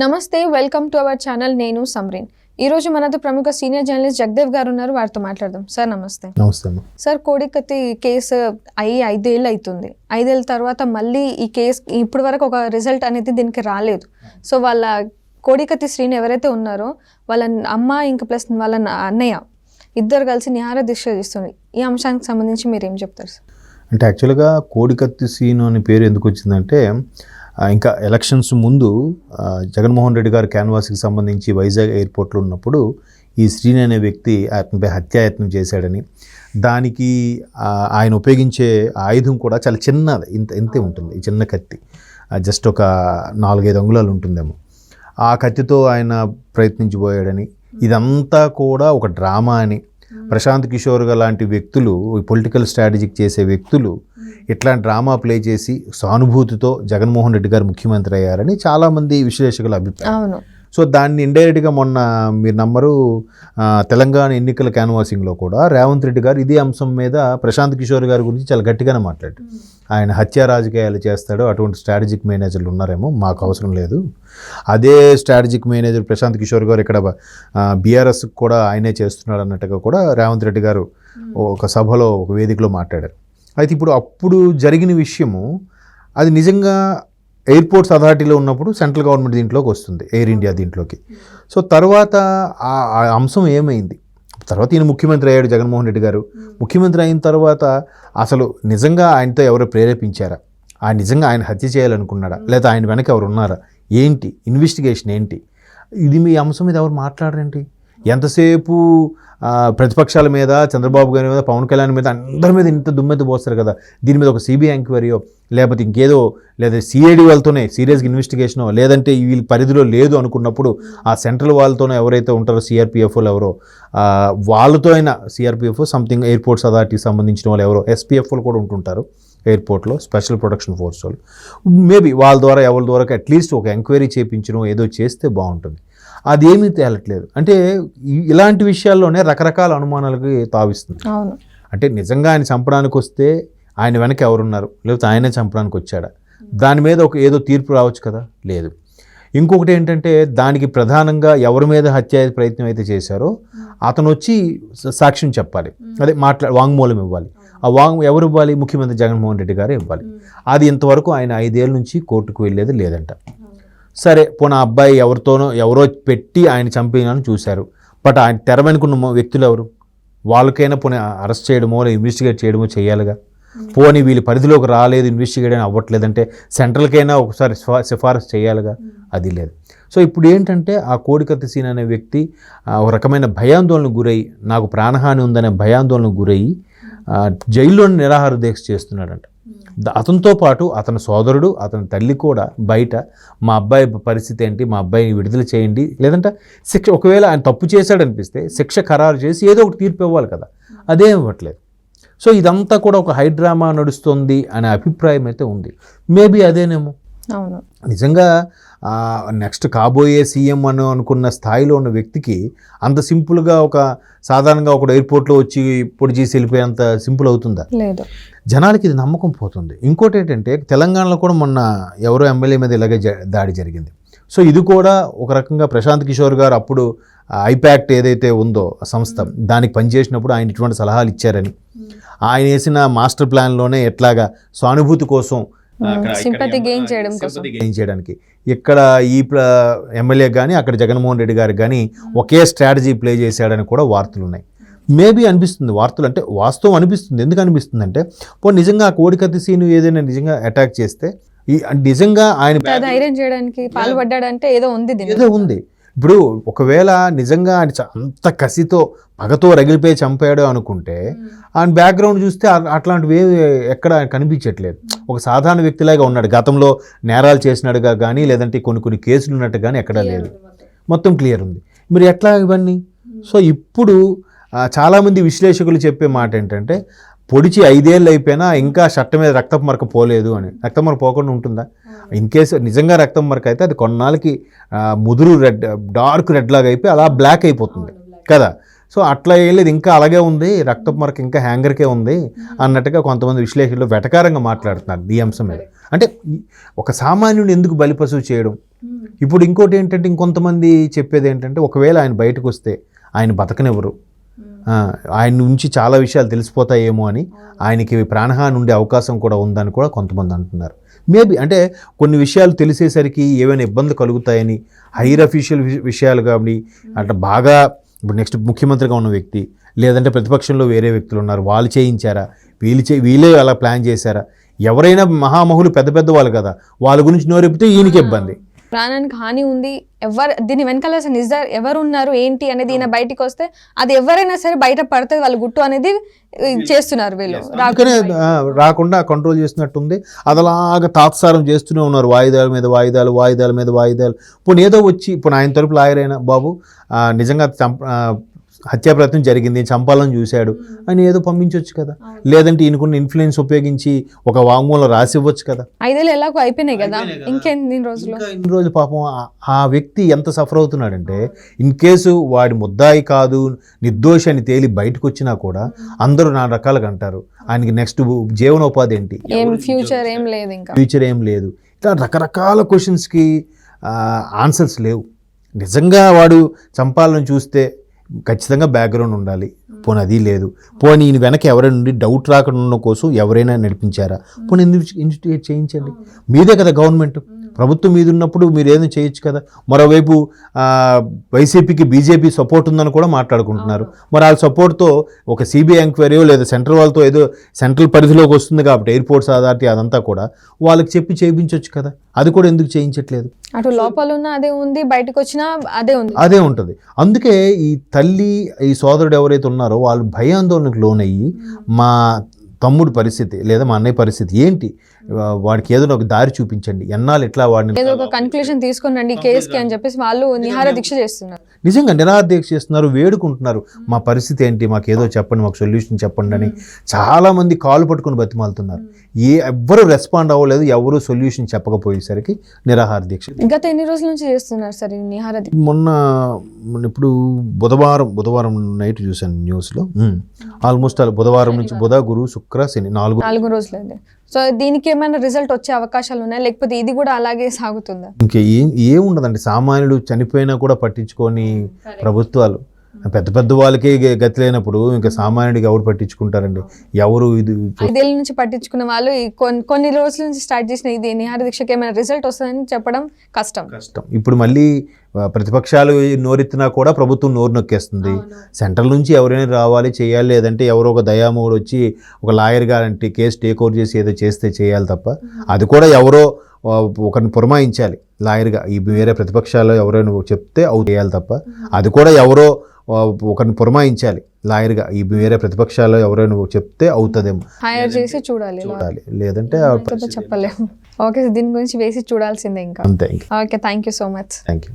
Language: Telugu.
నమస్తే, వెల్కమ్ టు అవర్ ఛానల్. నేను సమ్రీన్. ఈ రోజు మనతో ప్రముఖ సీనియర్ జర్నలిస్ట్ జగదేవ్ గారు ఉన్నారు. వారితో మాట్లాడదాం. సార్ నమస్తే. నమస్తే. సార్, కోడికత్తి కేసు అయ్యి 5 ఏళ్ళు అవుతుంది. 5 ఏళ్ళ తర్వాత మళ్ళీ ఈ కేసు ఇప్పటి వరకు ఒక రిజల్ట్ అనేది దీనికి రాలేదు. సో వాళ్ళ కోడికత్తి శ్రీని ఎవరైతే ఉన్నారో వాళ్ళ అమ్మ ఇంకా ప్లస్ వాళ్ళ అన్నయ్య ఇద్దరు కలిసి నిహార దీక్ష చేస్తుంది. ఈ అంశానికి సంబంధించి మీరు ఏం చెప్తారు సార్? అంటే యాక్చువల్గా కోడికత్తి సీను అనే పేరు ఎందుకు వచ్చిందంటే, ఇంకా ఎలక్షన్స్ ముందు జగన్మోహన్ రెడ్డి గారు క్యాన్వాస్కి సంబంధించి వైజాగ్ ఎయిర్పోర్ట్లో ఉన్నప్పుడు ఈ శ్రీని అనే వ్యక్తి అతనిపై హత్యాయత్నం చేశాడని, దానికి ఆయన ఉపయోగించే ఆయుధం కూడా చాలా చిన్నది, ఇంతే ఉంటుంది, చిన్న కత్తి, జస్ట్ ఒక 4-5 అంగుళాలు ఉంటుందేమో. ఆ కత్తితో ఆయన ప్రయత్నించిపోయాడని, ఇదంతా కూడా ఒక డ్రామా అని, ప్రశాంత్ కిషోర్ లాంటి వ్యక్తులు, పొలిటికల్ స్ట్రాటజీకి చేసే వ్యక్తులు ఇట్లాంటి డ్రామా ప్లే చేసి సానుభూతితో జగన్మోహన్ రెడ్డి గారు ముఖ్యమంత్రి అయ్యారని చాలామంది విశ్లేషకుల అభిప్రాయం. సో దాన్ని ఇండైరెక్ట్గా మొన్న మీరు నమ్మరు, తెలంగాణ ఎన్నికల క్యాన్వాసింగ్లో కూడా రేవంత్ రెడ్డి గారు ఇదే అంశం మీద ప్రశాంత్ కిషోర్ గారి గురించి చాలా గట్టిగానే మాట్లాడారు. ఆయన హత్యా రాజకీయాలు చేస్తాడు, అటువంటి స్ట్రాటజిక్ మేనేజర్లు ఉన్నారేమో, మాకు అవసరం లేదు. అదే స్ట్రాటజిక్ మేనేజర్ ప్రశాంత్ కిషోర్ గారు ఇక్కడ బీఆర్ఎస్ కూడా ఆయనే చేస్తున్నాడు అన్నట్టుగా కూడా రేవంత్ రెడ్డి గారు ఒక సభలో, ఒక వేదికలో మాట్లాడారు. అయితే అప్పుడు జరిగిన విషయము అది నిజంగా ఎయిర్పోర్ట్స్ అథారిటీలో ఉన్నప్పుడు సెంట్రల్ గవర్నమెంట్ దీంట్లోకి వస్తుంది, ఎయిర్ ఇండియా దీంట్లోకి. సో తర్వాత ఆ అంశం ఏమైంది, తర్వాత ఈయన ముఖ్యమంత్రి అయ్యాడు జగన్మోహన్ రెడ్డి గారు. ముఖ్యమంత్రి అయిన తర్వాత అసలు నిజంగా ఆయనతో ఎవరు ప్రేరేపించారా, నిజంగా ఆయన హత్య చేయాలనుకున్నాడా, లేదా ఆయన వెనక ఎవరు ఉన్నారా, ఏంటి ఇన్వెస్టిగేషన్ ఏంటి, ఇది మీ అంశం మీద ఎవరు మాట్లాడరేంటి? ఎంతసేపు ప్రతిపక్షాల మీద, చంద్రబాబు గారి మీద, పవన్ కళ్యాణ్ మీద, అందరి మీద ఇంత దుమ్మెత్తి పోస్తారు కదా. దీని మీద ఒక సిబిఐ ఎంక్వైరీయో లేకపోతే ఇంకేదో, లేదా సిఐడి వాళ్ళతోనే సీరియస్గా ఇన్వెస్టిగేషనో, లేదంటే వీళ్ళ పరిధిలో లేదు అనుకున్నప్పుడు ఆ సెంట్రల్ వాళ్ళతోనే ఎవరైతే ఉంటారో సిఆర్పిఎఫ్ఓలు ఎవరో, వాళ్ళతో అయినా సిఆర్పిఎఫ్ సంథింగ్ ఎయిర్పోర్ట్స్ అథారిటీకి సంబంధించిన వాళ్ళు ఎవరో, ఎస్పీఎఫ్ఓలు కూడా ఉంటుంటారు ఎయిర్పోర్ట్లో, స్పెషల్ ప్రొటెక్షన్ ఫోర్స్ వాళ్ళు, మేబీ వాళ్ళ ద్వారా ఎవరి ద్వారా అట్లీస్ట్ ఒక ఎంక్వైరీ చేయించడం ఏదో చేస్తే బాగుంటుంది. అదేమీ తేలట్లేదు. అంటే ఇలాంటి విషయాల్లోనే రకరకాల అనుమానాలకి తావిస్తుంది. అంటే నిజంగా ఆయన చంపడానికి వస్తే ఆయన వెనక ఎవరున్నారు, లేకపోతే ఆయనే చంపడానికి వచ్చాడా, దాని మీద ఏదో తీర్పు రావచ్చు కదా, లేదు. ఇంకొకటి ఏంటంటే, దానికి ప్రధానంగా ఎవరి మీద హత్య ప్రయత్నం అయితే చేశారో అతను వచ్చి సాక్ష్యం చెప్పాలి, అదే వాంగ్మూలం ఇవ్వాలి. ఎవరు ఇవ్వాలి? ముఖ్యమంత్రి జగన్మోహన్ రెడ్డి గారు ఇవ్వాలి. అది ఇంతవరకు ఆయన 5 ఏళ్ళ నుంచి కోర్టుకు వెళ్ళేది లేదంట. సరే, పోనీ ఆ అబ్బాయి ఎవరో పెట్టి ఆయన చంపినని చూశారు, బట్ ఆయన తెర వెనుకున్న వ్యక్తులు ఎవరు, వాళ్ళకైనా పోనీ అరెస్ట్ చేయడమో ఇన్వెస్టిగేట్ చేయడమో చేయాలిగా. పోనీ వీళ్ళ పరిధిలోకి రాలేదు, ఇన్వెస్టిగేట్ అవ్వట్లేదంటే సెంట్రల్కైనా ఒకసారి సిఫారసు చేయాలిగా, అది లేదు. సో ఇప్పుడు ఏంటంటే, ఆ కోడికత్తి సీన్ అనే వ్యక్తి ఒక రకమైన భయాందోళనకు గురయ్యి, నాకు ప్రాణహాని ఉందనే భయాందోళనకు గురయ్యి జైల్లోని నిరాహార దీక్ష చేస్తున్నాడంట. అతనితో పాటు అతని సోదరుడు, అతని తల్లి కూడా బయట, మా అబ్బాయి పరిస్థితి ఏంటి, మా అబ్బాయిని విడుదల చేయండి, లేదంటే శిక్ష, ఒకవేళ ఆయన తప్పు చేశాడనిపిస్తే శిక్ష ఖరారు చేసి ఏదో ఒకటి తీర్పు ఇవ్వాలి కదా, అదేం ఇవ్వట్లేదు. సో ఇదంతా కూడా ఒక హైడ్రామా నడుస్తుంది అనే అభిప్రాయం అయితే ఉంది. మేబీ అదేనేమో. అవును, నిజంగా నెక్స్ట్ కాబోయే సీఎం అని అనుకున్న స్థాయిలో ఉన్న వ్యక్తికి అంత సింపుల్గా సాధారణంగా ఒక ఎయిర్పోర్ట్లో వచ్చి పొడి చేసి వెళ్ళిపోయేంత సింపుల్ అవుతుందా? లేదు. జనాలకి ఇది నమ్మకం పోతుంది. ఇంకోటి ఏంటంటే, తెలంగాణలో కూడా మొన్న ఎవరో ఎమ్మెల్యే మీద ఇలాగే దాడి జరిగింది. సో ఇది కూడా ఒక రకంగా ప్రశాంత్ కిషోర్ గారు అప్పుడు ఐపాక్ట్ ఏదైతే ఉందో ఆ సంస్థ, దానికి పనిచేసినప్పుడు ఆయన ఇటువంటి సలహాలు ఇచ్చారని, ఆయన వేసిన మాస్టర్ ప్లాన్లోనే ఎట్లాగా సానుభూతి కోసం, సింపతి గెయిన్ చేయడానికి ఇక్కడ ఈ ఎమ్మెల్యే కానీ అక్కడ జగన్మోహన్ రెడ్డి గారికి కానీ ఒకే స్ట్రాటజీ ప్లే చేశాడని కూడా వార్తలు ఉన్నాయి. మేబీ అనిపిస్తుంది, వార్తలు అంటే వాస్తవం అనిపిస్తుంది. ఎందుకు అనిపిస్తుంది అంటే, నిజంగా ఆ కోడికత్తి సీను ఏదైనా నిజంగా అటాక్ చేస్తే నిజంగా ఆయన ధైర్యం చేయడానికి పాల్పడ్డాడంటే ఏదో ఉంది. ఇప్పుడు ఒకవేళ నిజంగా ఆయన అంత కసితో పగతో రగిలిపోయి చంపాడు అనుకుంటే, ఆయన బ్యాక్గ్రౌండ్ చూస్తే అట్లాంటివి ఎక్కడ కనిపించట్లేదు. ఒక సాధారణ వ్యక్తిలాగా ఉన్నాడు, గతంలో నేరాలు చేసినట్టుగా కానీ, లేదంటే కొన్ని కేసులు ఉన్నట్టు కానీ ఎక్కడా లేదు, మొత్తం క్లియర్ ఉంది. మరి ఎట్లా ఇవన్నీ? సో ఇప్పుడు చాలామంది విశ్లేషకులు చెప్పే మాట ఏంటంటే, పొడిచి 5 ఏళ్ళు అయిపోయినా ఇంకా షర్ట్ మీద రక్తపు మరక పోలేదు అని. రక్తం మరక పోకుండా ఉంటుందా? ఇన్ కేసు నిజంగా రక్తం మరక అయితే అది కొన్నాళ్ళకి ముదురు రెడ్, డార్క్ రెడ్ లాగా అయిపోయి అలా బ్లాక్ అయిపోతుంది కదా. సో అట్లా వెళ్ళేది ఇంకా అలాగే ఉంది, రక్తపు మరక ఇంకా హ్యాంగర్కే ఉంది అన్నట్టుగా కొంతమంది విశ్లేషకులు వెటకారంగా మాట్లాడుతున్నారు ఈ అంశం మీద. అంటే ఒక సామాన్యుని ఎందుకు బలిపశువు చేయడం? ఇప్పుడు ఇంకోటి ఏంటంటే ఇంకొంతమంది చెప్పేది ఏంటంటే ఒకవేళ ఆయన బయటకు వస్తే ఆయన బతకనివ్వరు, ఆయన నుంచి చాలా విషయాలు తెలిసిపోతాయేమో అని, ఆయనకి ప్రాణహాని ఉండే అవకాశం కూడా ఉందని కూడా కొంతమంది అంటున్నారు. మేబీ అంటే కొన్ని విషయాలు తెలిసేసరికి ఏవైనా ఇబ్బందులు కలుగుతాయని, హైయర్ అఫీషియల్ విషయాలు కానీ అట్లా బాగా ఇప్పుడు నెక్స్ట్ ముఖ్యమంత్రిగా ఉన్న వ్యక్తి లేదంటే ప్రతిపక్షంలో వేరే వ్యక్తులు ఉన్నారు, వాళ్ళు చేయించారా, వీళ్ళే అలా ప్లాన్ చేశారా, ఎవరైనా మహామహులు పెద్ద పెద్ద వాళ్ళు కదా, వాళ్ళ గురించి నోరెప్పితే ఈయనకి ఇబ్బంది. ప్రాణానికి హాని ఉంది, దీని వెనకాల ఎవరు ఉన్నారు ఏంటి అనేది ఈయన బయటికి వస్తే అది ఎవరైనా సరే బయట పడుతుంది వాళ్ళ గుట్టు అనేది చేస్తున్నారు వీళ్ళు. రాకుండా కంట్రోల్ చేస్తున్నట్టుంది. అదలాగా తాత్సారం చేస్తూనే ఉన్నారు, వాయిదాల మీద వాయిదాలు, వాయిదాల మీద వాయిదాలు. ఇప్పుడు ఏదో వచ్చి ఇప్పుడు ఆయన తరపు లాయర్ అయినా బాబు నిజంగా హత్యా ప్రయత్నం జరిగింది, చంపాలని చూశాడు అని ఏదో పంపించవచ్చు కదా, లేదంటే ఈయనకున్న ఇన్ఫ్లుయెన్స్ ఉపయోగించి ఒక వాంగ్మూలం రాసి ఇవ్వచ్చు కదా. 5 ఏళ్ళు ఎలాగో అయిపోయినాయి కదా, ఇంకెన్ని రోజులు పాపం ఆ వ్యక్తి ఎంత సఫర్ అవుతున్నాడంటే, ఇన్ కేసు వాడి ముద్దాయి కాదు నిర్దోషి అని తేలి బయటకు వచ్చినా కూడా అందరూ 4 రకాలుగా అంటారు. ఆయనకి నెక్స్ట్ జీవనోపాధి ఏంటి, ఫ్యూచర్ ఏం లేదు, ఇంకా ఫ్యూచర్ ఏం లేదు. ఇట్లా రకరకాల క్వశ్చన్స్కి ఆన్సర్స్ లేవు. నిజంగా వాడు చంపాలని చూస్తే ఖచ్చితంగా బ్యాక్గ్రౌండ్ ఉండాలి, పోనీ అది లేదు. పోనీ ఈయన వెనక ఎవరైనా నుండి డౌట్ రాకుండా కోసం ఎవరైనా నడిపించారా, పోనీ ఇన్వెస్టిగేట్ చేయించండి. మీదే కదా గవర్నమెంట్, ప్రభుత్వం మీద ఉన్నప్పుడు మీరు ఏదైనా చేయొచ్చు కదా. మరోవైపు వైసీపీకి బీజేపీ సపోర్ట్ ఉందని కూడా మాట్లాడుకుంటున్నారు. మరి వాళ్ళ సపోర్ట్తో ఒక సిబిఐ ఎంక్వైరీయో లేదా సెంట్రల్ వాళ్ళతో ఏదో సెంట్రల్ పరిధిలోకి వస్తుంది కాబట్టి ఎయిర్పోర్ట్స్ అథారిటీ అదంతా కూడా వాళ్ళకి చెప్పి చేయించవచ్చు కదా, అది కూడా ఎందుకు చేయించట్లేదు? అటు లోపల ఉన్న అదే ఉంది, బయటకు వచ్చినా అదే ఉంటుంది. అందుకే ఈ తల్లి ఈ సోదరుడు ఎవరైతే ఉన్నారో వాళ్ళు భయాందోళనకు లోనయ్యి మా తమ్ముడు పరిస్థితి లేదా మా అన్నయ్య పరిస్థితి ఏంటి, వాడికి ఏదో ఒక దారి చూపించండి, ఎన్నాళ్ళు ఎట్లా వాడిని ఏదో ఒక కన్క్లూజన్ తీసుకురండి కేసుకి అని చెప్పేసి వాళ్ళు నిహార దీక్ష చేస్తున్నారు. నిజంగా నిరాహార దీక్ష చేస్తున్నారు, వేడుకుంటున్నారు. మా పరిస్థితి ఏంటి, మాకు ఏదో చెప్పండి, మాకు సొల్యూషన్ చెప్పండి అని చాలామంది కాలు పట్టుకుని బతిమాలుతున్నారు. ఎవ్వరు రెస్పాండ్ అవ్వలేదు, ఎవరు సొల్యూషన్ చెప్పకపోయేసరికి నిరాహార దీక్ష. గత ఎన్ని రోజుల నుంచి చేస్తున్నారు సార్ ఈ నిహార దీక్ష? ఇప్పుడు బుధవారం నైట్ చూశాను న్యూస్లో. ఆల్మోస్ట్ బుధవారం నుంచి బుధ గురు శుక్ర శని 4 రోజులండి. సో దీనికి ఏమైనా రిజల్ట్ వచ్చే అవకాశాలు ఉన్నాయా, లేకపోతే ఇది కూడా అలాగే సాగుతుందా? ఇంకా ఏముండదండి, సామాన్యులు చనిపోయినా కూడా పట్టించుకొని ప్రభుత్వాలు, పెద్ద పెద్ద వాళ్ళకే గతి లేనప్పుడు ఇంకా సామాన్యుడికి ఎవరు పట్టించుకుంటారండి, ఎవరు? ఇది 5 ఏళ్ళ నుంచి పట్టించుకున్న వాళ్ళు కొన్ని రోజుల నుంచి స్టార్ట్ చేసిన ఇది నిహార దీక్షకి ఏమైనా రిజల్ట్ వస్తుందని చెప్పడం కష్టం. ఇప్పుడు మళ్ళీ ప్రతిపక్షాలు నోరెత్తినా కూడా ప్రభుత్వం నోరు నొక్కేస్తుంది. సెంట్రల్ నుంచి ఎవరైనా రావాలి చేయాలి, లేదంటే ఎవరో ఒక దయామూడు వచ్చి ఒక lawyer guarantee case take over చేసి ఏదో చేస్తే చేయాలి తప్ప, అది కూడా ఎవరో ఒకరిని పురమాయించాలి లాయర్గా. ఈ వేరే ప్రతిపక్షాలు ఎవరైనా చెప్తే అవు చేయాలి తప్ప, అది కూడా ఎవరో ఒకరిని పురమాయించాలి లాయర్గా. ఈ వేరే ప్రతిపక్షాలు ఎవరైనా చెప్తే అవుతుందేమో, హైర్ చేసి చూడాలి, లేదంటే చెప్పలేము. ఓకే, దీని గురించి వేసి చూడాల్సిందే ఇంకా. అంతే. Okay, thank you so much. Thank you.